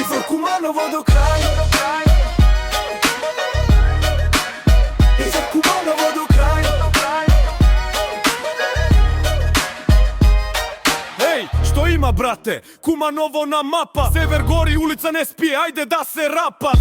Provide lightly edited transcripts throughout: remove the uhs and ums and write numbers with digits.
Притвор Куманово до крај. Притвор Куманово до крај. Еј, што има брате? Куманово на мапа. Север гори, улица не спие, ајде да се рапа.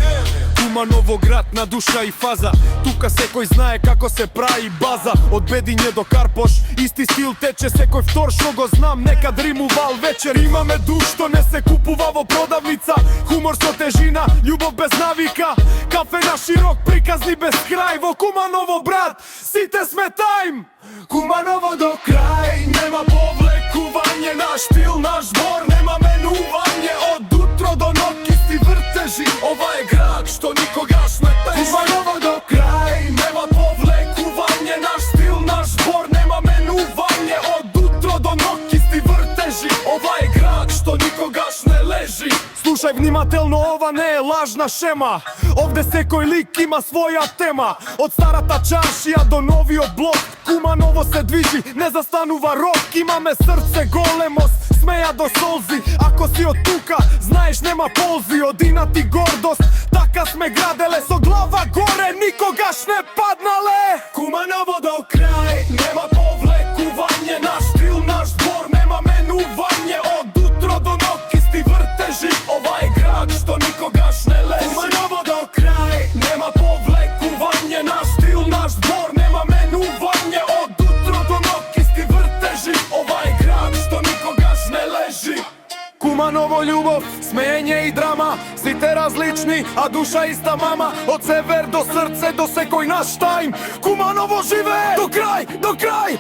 Куманово град на душа и фаза. Тука секој знае како се прави база. Од Бедиње до Карпош, исти стил тече. Секој втор што го знам, некад римувал вечер. Имаме душ што не се купува во продавница. Хумор со тежина, љубов без навика. Кафе на широк, приказни без крај. Во Куманово брат, сите сме тајм. Куманово до крај, нема повлекување. Наш стил, наш збор, нема менување. Од утро до ноќ исти вртежи. Ова е град што никогаш не тежи. Куманово до крај, нема повлекување. Наш стил, наш збор, нема менување. Од утро до ноќ исти вртежи. Ова е град што никогаш не лежи. Слушај внимателно, ова не е лажна шема. Овде секој лик има своја тема. Од старата чаршија до новиот блок. Куманово се движи, не застанува рок. Имаме срце големост, смеја до солзи. Ако си од тука, знаеш нема ползи. Од инат и гордост, така сме граделе. Со глава горе, никогаш не паднале. Куманово до крај, нема повлекување. Наш стил, наш збор, нема менување. Од утро до ноќ исти вртежи. Ова е град што никогаш не лежи. Куманово до крај, нема повлекување. Наш стил, наш збор, нема менување. Од утро до ноќ исти вртежи. Ова е град што никогаш не лежи. Куманово љубов, смење и драма. Сите различни, а душа иста мама. Од север до срце, до секој наш тајм. Куманово живее до крај, до крај.